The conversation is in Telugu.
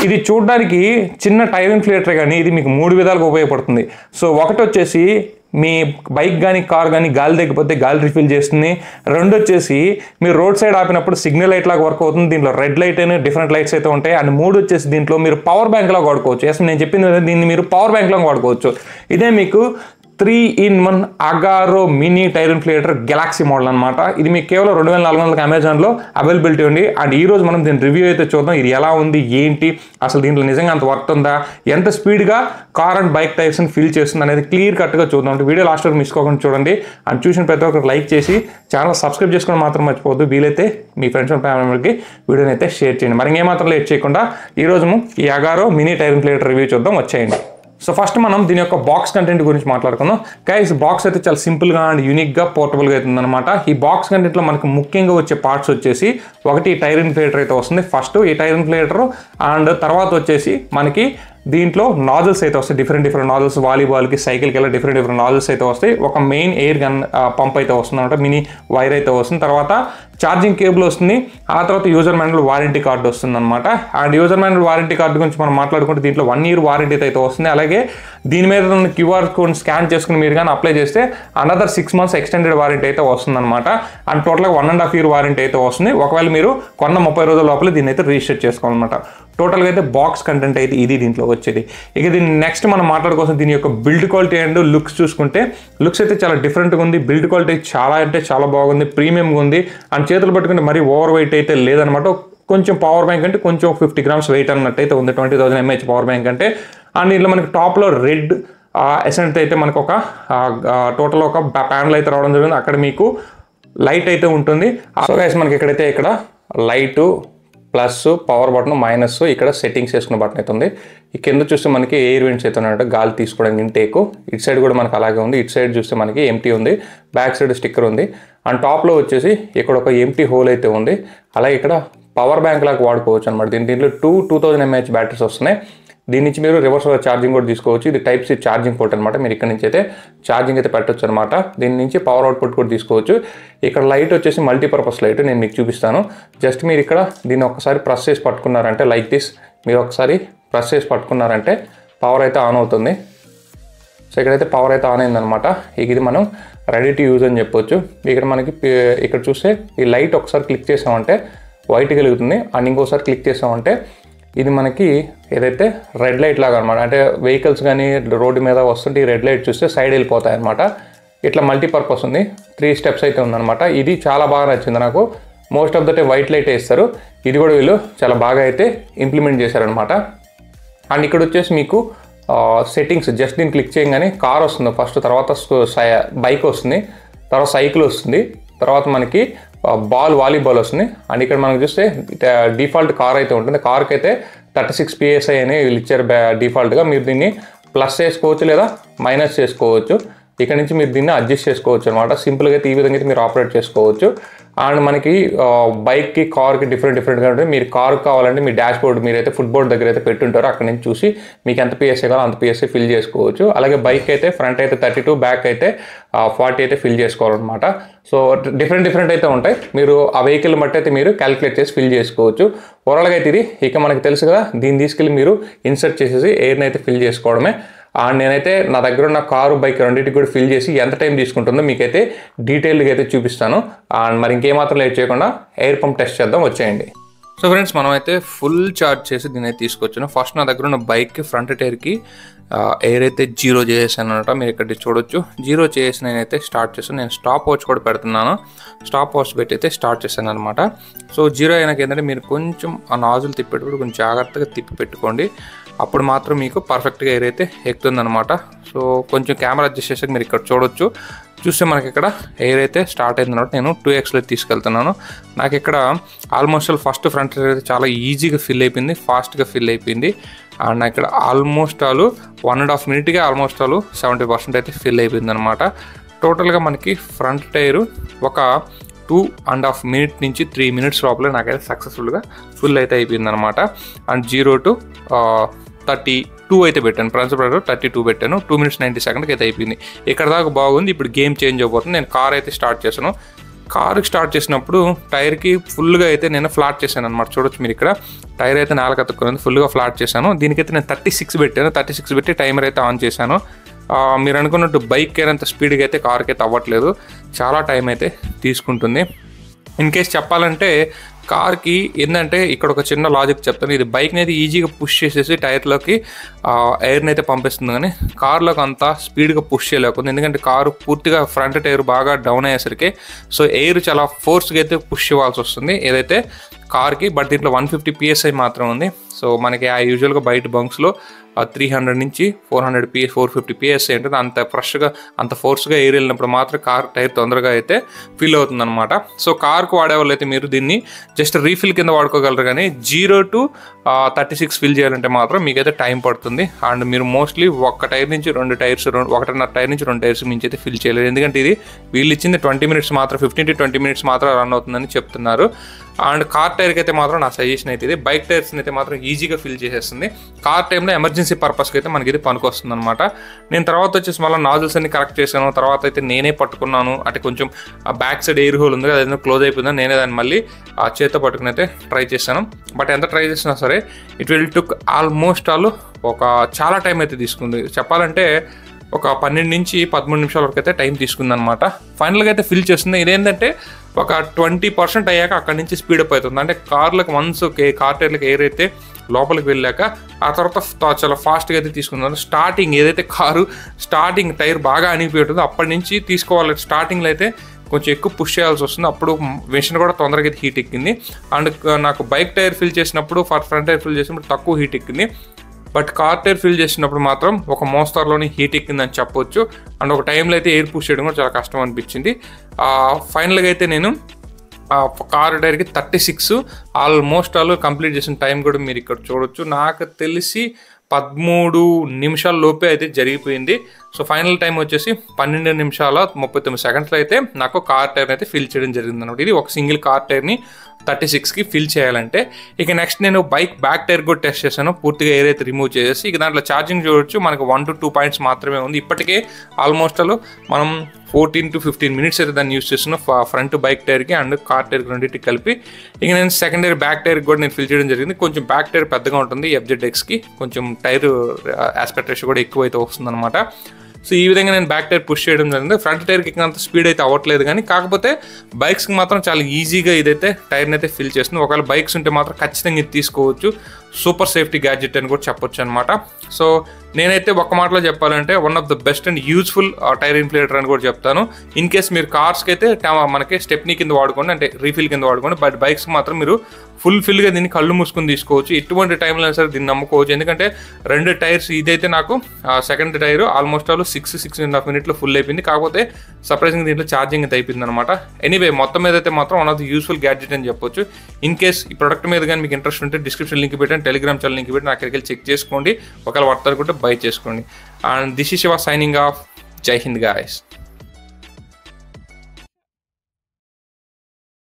ఇది చూడడానికి చిన్న టైర్ ఇన్ఫ్లేటర్ కానీ ఇది మీకు 3 విధాలుగా ఉపయోగపడుతుంది. సో ఒకటి వచ్చేసి మీ బైక్ కానీ కార్ కానీ గాలి తగ్గిపోతే గాలి రిఫిల్ చేస్తుంది. రెండు వచ్చేసి మీరు రోడ్ సైడ్ ఆపినప్పుడు సిగ్నల్ లైట్ లాగా వర్క్ అవుతుంది. దీంట్లో రెడ్ లైట్ అయినా డిఫరెంట్ లైట్స్ అయితే ఉంటాయి. అండ్ మూడు వచ్చేసి దీంట్లో మీరు పవర్ బ్యాంక్ లాగా వాడుకోవచ్చు. ఎస్ నేను చెప్పింది దీన్ని మీరు పవర్ బ్యాంక్ లాగా వాడుకోవచ్చు. ఇదే మీకు 3-in-1 Agaro mini tyre inflator galaxy model అనమాట. ఇది మీకు కేవలం 2400 అమెజాన్లో అవైలబిలిటీ ఉంది. అండ్ ఈ రోజు మనం దీని రివ్యూ అయితే చూద్దాం. ఇది ఎలా ఉంది, ఏంటి, అసలు దీంట్లో నిజంగా అంత వర్త్ ఉందా, ఎంత స్పీడ్గా కార్ అండ్ బైక్ టైర్స్ని ఫీల్ చేస్తుంది అనేది క్లియర్ కట్గా చూద్దాం. అంటే వీడియో లాస్ట్ వరకు మిస్ కాకుండా చూడండి. అండ్ చూసిన ప్రతి ఒక్కరు లైక్ చేసి ఛానల్ సబ్స్క్రైబ్ చేసుకోవడం మాత్రం మర్చిపోవద్దు. వీలైతే మీ ఫ్రెండ్స్ అండ్ ఫ్యామిలీ మెంబర్కి వీడియోని అయితే షేర్ చేయండి. మరి ఇంకేమాత్రం లేట్ చేయకుండా ఈరోజు ఈ Agaro mini tyre inflator review చూద్దాం. వచ్చేయండి. సో ఫస్ట్ మనం దీని యొక్క బాక్స్ కంటెంట్ గురించి మాట్లాడుకుందాం. గైస్ బాక్స్ అయితే చాలా సింపుల్గా అండ్ యూనిక్గా పోర్టబుల్గా అవుతుంది అనమాట. ఈ బాక్స్ కంటెంట్లో మనకి ముఖ్యంగా వచ్చే పార్ట్స్ వచ్చేసి ఒకటి ఈ టైర్ ఇన్ఫ్లేటర్ అయితే వస్తుంది. ఫస్ట్ ఈ టైర్ ఇన్ఫ్లేటర్ అండ్ తర్వాత వచ్చేసి మనకి దీంట్లో నాజల్స్ అయితే వస్తాయి. డిఫరెంట్ నాజల్స్, వాలీబాల్కి, సైకిల్కి ఇలా డిఫరెంట్ నాజల్స్ అయితే వస్తాయి. ఒక మెయిన్ ఎయిర్ గన్ పంప్ అయితే వస్తుంది అనమాట. మినీ వైర్ అయితే వస్తుంది. తర్వాత ఛార్జింగ్ కేబుల్ వస్తుంది. ఆ తర్వాత యూజర్ మాన్యువల్ వారంటీ కార్డు వస్తుంది అనమాట. And user manual warranty card గురించి మనం మాట్లాడుకుంటే దీంట్లో 1 year వారంటీ అయితే వస్తుంది. అలాగే దీని మీద ఉన్న QR కోడ్ స్కాన్ చేసుకుని మీరు కానీ అప్లై చేస్తే అనదర్ 6 months ఎక్స్టెండెడ్ వారంటీ అయితే వస్తుంది అనమాట. అండ్ టోటల్గా 1.5 year వారంటీ అయితే వస్తుంది. ఒకవేళ మీరు కొన్న 30 రోజుల లోపల దీన్ని అయితే రిజిస్టర్ చేసుకోవాలన్నమాట. టోటల్గా అయితే బాక్స్ కంటెంట్ అయితే ఇది దీంట్లో వచ్చేది. ఇక దీన్ని నెక్స్ట్ మనం మాట్లాడుకోవాల్సిన దీని యొక్క బిల్డ్ క్వాలిటీ అండ్ లుక్స్ చూసుకుంటే లుక్స్ అయితే చాలా డిఫరెంట్గా ఉంది. బిల్డ్ క్వాలిటీ చాలా అంటే చాలా బాగుంది, ప్రీమియంగా ఉంది. అండ్ చేతులు పట్టుకుంటే మరీ ఓవర్ వెయిట్ అయితే లేదనమాట. కొంచెం పవర్ బ్యాంక్ అంటే కొంచెం 50 grams వెయిట్ అన్నట్టు అయితే ఉంది. 20,000 mAh పవర్ బ్యాంక్ అంటే. అండ్ ఇందులో మనకి టాప్లో రెడ్ ఎసెంట్ అయితే మనకు ఒక టోటల్ ఒక ప్యానల్ అయితే రావడం జరిగింది. అక్కడ మీకు లైట్ అయితే ఉంటుంది. సో గైస్ మనకి ఎక్కడైతే ఇక్కడ light plus power button minus ఇక్కడ సెట్టింగ్స్ వేసుకున్న బటన్ అయితే ఉంది. ఈ కింద చూస్తే మనకి ఎయిర్ వెంట్స్ అయితే ఉన్నట్టు గాలి తీసుకోవడానికి ఇంటేకు. ఇటు సైడ్ కూడా మనకి అలాగే ఉంది. ఇటు సైడ్ చూస్తే మనకి ఎంటీ ఉంది. బ్యాక్ సైడ్ స్టిక్కర్ ఉంది. అండ్ టాప్లో వచ్చేసి ఇక్కడ ఒక ఎంటీ హోల్ అయితే ఉంది. అలాగే ఇక్కడ పవర్ బ్యాంక్ లాగా వాడుకోవచ్చు అనమాట. దీంట్లో 2000 mAh బ్యాటరీస్ వస్తున్నాయి. దీని నుంచి మీరు రివర్స్ ఛార్జింగ్ కూడా తీసుకోవచ్చు. ఇది Type-C ఛార్జింగ్ పోర్ట్ అనమాట. మీరు ఇక్కడ నుంచి అయితే ఛార్జింగ్ అయితే పెట్టవచ్చు అనమాట. దీని నుంచి పవర్ అవుట్పుట్ కూడా తీసుకోవచ్చు. ఇక్కడ లైట్ వచ్చేసి మల్టీపర్పస్ లైట్ నేను మీకు చూపిస్తాను. జస్ట్ మీరు ఇక్కడ దీన్ని ఒకసారి ప్రెస్ చేసి పట్టుకున్నారంటే లైక్ దిస్, మీరు ఒకసారి ప్రెస్ చేసి పట్టుకున్నారంటే పవర్ అయితే ఆన్ అవుతుంది. సో ఇక్కడైతే పవర్ అయితే ఆన్ అయిందనమాట. ఇది మనం రెడీ టు యూజ్ అని చెప్పొచ్చు. ఇక్కడ మనకి ఇక్కడ చూస్తే ఈ లైట్ ఒకసారి క్లిక్ చేసామంటే వైట్ వెలుగుతుంది. అండ్ ఇంకోసారి క్లిక్ చేసామంటే ఇది మనకి ఏదైతే రెడ్ లైట్ లాగా అనమాట. అంటే వెహికల్స్ కానీ రోడ్డు మీద వస్తుంటే ఈ రెడ్ లైట్ చూస్తే సైడ్ వెళ్ళిపోతాయి అనమాట. ఇట్లా మల్టీపర్పస్ ఉంది. 3 steps అయితే ఉందన్నమాట. ఇది చాలా బాగా నచ్చింది నాకు. Most of the time white light వేస్తారు. ఇది కూడా వీళ్ళు చాలా బాగా అయితే ఇంప్లిమెంట్ చేశారనమాట. అండ్ ఇక్కడ వచ్చేసి మీకు సెట్టింగ్స్ జస్ట్ దీన్ని క్లిక్ చేయగానే కార్ వస్తుంది ఫస్ట్, తర్వాత బైక్ వస్తుంది, తర్వాత సైకిల్ వస్తుంది, తర్వాత మనకి వాలీబాల్ వస్తుంది. అండ్ ఇక్కడ మనకు చూస్తే డిఫాల్ట్ కార్ అయితే ఉంటుంది. కార్కి అయితే 36 PSI అని వీళ్ళు ఇచ్చారు డిఫాల్ట్గా. మీరు దీన్ని ప్లస్ చేసుకోవచ్చు లేదా మైనస్ చేసుకోవచ్చు. ఇక్కడ నుంచి మీరు దీన్ని అడ్జస్ట్ చేసుకోవచ్చు అనమాట. సింపుల్గా అయితే ఈ విధంగా అయితే మీరు ఆపరేట్ చేసుకోవచ్చు. అండ్ మనకి బైక్కి కార్కి డిఫరెంట్గా ఉంటుంది. మీరు కార్ కావాలంటే మీ డాష్ బోర్డ్ మీరైతే ఫుట్బోర్డ్ దగ్గర అయితే పెట్టుంటారు. అక్కడ నుంచి చూసి మీకు ఎంత PSI కావాలో అంత PSI ఫిల్ చేసుకోవచ్చు. అలాగే బైక్ అయితే ఫ్రంట్ అయితే 32, బ్యాక్ అయితే 40 అయితే ఫిల్ చేసుకోవాలన్నమాట. సో డిఫరెంట్ అయితే ఉంటాయి. మీరు ఆ వెహికల్ బట్టి అయితే మీరు క్యాలిక్యులేట్ చేసి ఫిల్ చేసుకోవచ్చు. ఓవరాల్గా అయితే ఇది ఇక మనకి తెలుసు కదా, దీన్ని తీసుకెళ్ళి మీరు ఇన్సర్ట్ చేసేసి ఎయిర్ని అయితే ఫిల్ చేసుకోవడమే. అండ్ నేనైతే నా దగ్గర ఉన్న కారు బైక్ రెండింటికి కూడా ఫిల్ చేసి ఎంత టైం తీసుకుంటుందో మీకైతే డీటెయిల్గా అయితే చూపిస్తాను. అండ్ మరి ఇంకేమాత్రం లేట్ చేయకుండా ఎయిర్ పంప్ టెస్ట్ చేద్దాం. వచ్చేయండి. సో ఫ్రెండ్స్ మనం అయితే ఫుల్ ఛార్జ్ చేసి దీన్ని అయితే తీసుకొచ్చాను. ఫస్ట్ నా దగ్గర ఉన్న బైక్కి ఫ్రంట్ టైర్కి ఎయిర్ అయితే 0 చేసాను అనమాట. మీరు ఇక్కడ చూడొచ్చు 0 చేసి నేనైతే స్టార్ట్ చేస్తాను. నేను స్టాప్ వాచ్ కూడా పెడుతున్నాను. స్టాప్ వాచ్ పెట్టి అయితే స్టార్ట్ చేశాను అనమాట. సో 0 అయినాక ఏంటంటే మీరు కొంచెం ఆ నాజులు తిప్పేటప్పుడు కొంచెం జాగ్రత్తగా తిప్పి పెట్టుకోండి. అప్పుడు మాత్రం మీకు పర్ఫెక్ట్గా ఎయిర్ అయితే ఎక్కుతుందనమాట. సో కొంచెం కెమెరా అడ్జస్ట్ చేసాక మీరు ఇక్కడ చూడొచ్చు. చూస్తే మనకి ఇక్కడ ఎయిర్ అయితే స్టార్ట్ అయిందన్నమాట. నేను 2xలో తీసుకెళ్తున్నాను. నాకు ఇక్కడ ఆల్మోస్ట్ ఫస్ట్ ఫ్రంట్ అయితే చాలా ఈజీగా ఫిల్ అయిపోయింది, ఫాస్ట్గా ఫిల్ అయిపోయింది. అండ్ నాకు ఇక్కడ ఆల్మోస్ట్ 1.5 minute ఆల్మోస్ట్ 70% అయితే ఫిల్ అయిపోయింది అనమాట. టోటల్గా మనకి ఫ్రంట్ టైరు ఒక 2.5 minutes నుంచి 3 minutes లోపల నాకైతే సక్సెస్ఫుల్గా ఫుల్ అయితే అయిపోయింది అనమాట. అండ్ 0 to 32 అయితే పెట్టాను. ప్రిన్సిపల్ 32 పెట్టాను. 2 minutes 90 seconds అయితే అయిపోయింది. ఇక్కడ దాకా బాగుంది. ఇప్పుడు గేమ్ చేంజ్ అయిపోతుంది. నేను కార్ అయితే స్టార్ట్ చేశాను. కారుకి స్టార్ట్ చేసినప్పుడు టైర్కి ఫుల్గా అయితే నేను ఫ్లాట్ చేశాను అనమాట. చూడొచ్చు మీరు ఇక్కడ టైర్ అయితే నేలకు అతుక్కుని ఫుల్గా ఫ్లాట్ చేశాను. దీనికైతే నేను 36 పెట్టాను. 36 పెట్టి టైమర్ అయితే ఆన్ చేశాను. మీరు అనుకున్నట్టు బైక్ అయినంత స్పీడ్గా అయితే కార్కి అయితే అవ్వట్లేదు, చాలా టైం అయితే తీసుకుంటుంది. ఇన్ కేస్ చెప్పాలంటే కార్కి ఏంటంటే ఇక్కడ ఒక చిన్న లాజిక్ చెప్తాను. ఇది బైక్ని అయితే ఈజీగా పుష్ చేసేసి టైర్లోకి ఎయిర్ని అయితే పంపిస్తుంది, కానీ కార్లోకి అంత స్పీడ్గా పుష్ చేయలేకపోతుంది. ఎందుకంటే కారు పూర్తిగా ఫ్రంట్ టైర్ బాగా డౌన్ అయ్యేసరికి సో ఎయిర్ చాలా ఫోర్స్గా అయితే పుష్ ఇవ్వాల్సి వస్తుంది ఏదైతే కార్కి. బట్ దీంట్లో 150 PSI మాత్రం ఉంది. సో మనకి ఆ యూజువల్గా బయట బంక్స్లో 300 నుంచి 450 PSI ఉంటుంది. అంత ఫ్రెష్గా అంత ఫోర్స్గా ఎయిర్ వెళ్ళినప్పుడు మాత్రం కార్ టైర్ తొందరగా అయితే ఫిల్ అవుతుంది అనమాట. సో కార్కు వాడేవాళ్ళు అయితే మీరు దీన్ని జస్ట్ రీఫిల్ కింద వాడుకోగలరు, కానీ 0 to 36 ఫిల్ చేయాలంటే మాత్రం మీకైతే టైం పడుతుంది. అండ్ మీరు మోస్ట్లీ ఒక టైర్ నుంచి 2 టైర్స్ 1.5 టైర్ నుంచి 2 టైర్స్ మించి అయితే ఫిల్ చేయలేదు. ఎందుకంటే ఇది వీళ్ళు ఇచ్చింది 20 minutes మాత్రం, 15 to 20 minutes మాత్రం రన్ అవుతుందని చెప్తున్నారు. అండ్ కార్ టైర్కి అయితే మాత్రం నా సజెషన్ అయితే ఇది. బైక్ టైర్స్ని అయితే మాత్రం ఈజీగా ఫిల్ చేసేస్తుంది. కార్ టైంలో ఎమర్జెన్సీ పర్పస్కి అయితే మనకి ఇది పనికొస్తుంది అనమాట. నేను తర్వాత వచ్చేసి మళ్ళీ నాజిల్స్ అన్ని కరెక్ట్ చేశాను. తర్వాత అయితే నేనే పట్టుకున్నాను, అంటే కొంచెం బ్యాక్ సైడ్ ఎయిర్ హోల్ ఉంది కదా, అదేదో క్లోజ్ అయిపోయిందని నేనే దాన్ని మళ్ళీ చేత్తో పట్టుకుని అయితే ట్రై చేశాను. బట్ ఎంత ట్రై చేసినా సరే ఇట్ విల్ టుక్ ఆల్మోస్ట్ ఒక చాలా టైం అయితే తీసుకుంది. చెప్పాలంటే ఒక 12 నుంచి 13 నిమిషాల వరకు అయితే టైం తీసుకుందనమాట. ఫైనల్గా అయితే ఫిల్ చేస్తుంది. ఇదేంటంటే ఒక 20% అయ్యాక అక్కడి నుంచి స్పీడప్ అవుతుంది. అంటే కార్లకు వన్స్ కార్ టైర్లకు ఎయిర్ అయితే లోపలికి వెళ్ళాక ఆ తర్వాత చాలా ఫాస్ట్గా అయితే తీసుకుందాం. స్టార్టింగ్ ఏదైతే కారు స్టార్టింగ్ టైర్ బాగా అణిగిపోయి ఉంటుందో అప్పటి నుంచి తీసుకోవాలి. స్టార్టింగ్లో అయితే కొంచెం ఎక్కువ పుష్ చేయాల్సి వస్తుంది. అప్పుడు మెషిన్ కూడా తొందరగా అయితే హీట్ ఎక్కింది. అండ్ నాకు బైక్ టైర్ ఫిల్ చేసినప్పుడు ఫ్రంట్ టైర్ ఫిల్ చేసినప్పుడు తక్కువ హీట్ ఎక్కింది. బట్ కార్ టైర్ ఫిల్ చేసినప్పుడు మాత్రం ఒక మోస్తార్లోని హీట్ ఎక్కిందని చెప్పొచ్చు. అండ్ ఒక టైంలో అయితే ఎయిర్ పుష్ చేయడం కూడా చాలా కష్టం అనిపించింది. ఫైనల్గా అయితే నేను కార్ టైర్కి 36 ఆల్మోస్ట్ కంప్లీట్ చేసిన టైం కూడా మీరు ఇక్కడ చూడొచ్చు. నాకు తెలిసి 13 నిమిషాల లోపే అయితే జరిగిపోయింది. సో ఫైనల్ టైం వచ్చేసి 12 నిమిషాల 39 సెకండ్స్లో అయితే నాకు కార్ టైర్ అయితే ఫిల్ చేయడం జరిగింది అనమాట. ఇది ఒక సింగిల్ కార్ టైర్ని 36కి ఫిల్ చేయాలంటే. ఇక నెక్స్ట్ నేను బైక్ బ్యాక్ టైర్ కూడా టెస్ట్ చేశాను, పూర్తిగా ఎయిర్ అయితే రిమూవ్ చేసేసి. ఇక దాంట్లో ఛార్జింగ్ చూడొచ్చు, మనకు 1 to 2 పాయింట్స్ మాత్రమే ఉంది. ఇప్పటికే ఆల్మోస్ట్ మనం 14 to 15 minutes అయితే దాన్ని యూస్ చేస్తున్నాం ఫ్రంట్ బైక్ టైర్కి అండ్ కార్ టైర్కి రెండింటికి కలిపి. ఇక నేను సెకండరీ బ్యాక్ టైర్కి కూడా నేను ఫిల్ చేయడం జరిగింది. కొంచెం బ్యాక్ టైర్ పెద్దగా ఉంటుంది FZXకి, కొంచెం టైర్ ఆస్పెక్ట్ రేషియో కూడా ఎక్కువ అయితే వస్తుంది అనమాట. సో ఈ విధంగా నేను బ్యాక్ టైర్ పుష్ చేయడం జరిగింది. ఫ్రంట్ టైర్కి అంత స్పీడ్ అయితే అవ్వట్లేదు, కానీ కాకపోతే బైక్స్కి మాత్రం చాలా ఈజీగా ఇదైతే టైర్ని అయితే ఫిల్ చేస్తుంది. ఒకవేళ బైక్స్ ఉంటే మాత్రం ఖచ్చితంగా ఇది తీసుకోవచ్చు. సూపర్ సేఫ్టీ గ్యాడ్జెట్ అని కూడా చెప్పొచ్చు అనమాట. సో నేనైతే ఒక్క మాటలో చెప్పాలంటే one of the best and useful tyre inflator అని కూడా చెప్తాను. ఇన్ కేస్ మీరు కార్స్కి అయితే మనకి స్టెప్నీ కింద వాడుకోండి, అంటే రీఫిల్ కింద వాడుకోండి. బట్ బైక్స్కి మాత్రం మీరు ఫుల్గా దీన్ని కళ్ళు మూసుకొని తీసుకోవచ్చు. ఎటువంటి టైంలో సరే దీన్ని నమ్ముకోవచ్చు. ఎందుకంటే 2 టైర్స్, ఇదైతే నాకు second tyre almost 6.5 minutes full అయిపోయింది. కాకపోతే సర్ప్రైజింగ్ దీంట్లో ఛార్జింగ్ అయితే అయిపోయింది అనమాట. ఎనీవే మొత్తం మీద అయితే మాత్రం one of the useful gadget అని చెప్పొచ్చు. ఇన్ కేస్ ఈ ప్రొడక్ట్ మీద కానీ మీకు ఇంట్రెస్ట్ ఉంటే డిస్క్రిప్షన్ లింక్ పెట్టండి, టెలిగ్రామ్ ఛానల్ లింక్ పెట్టి అక్కడికి వెళ్ళి చెక్ చేసుకోండి. ఒకవేళ వర్త్ అనుకుంటే బై చేసుకోండి. And this is Shiva signing off. జై హింద్ గాయ్స్.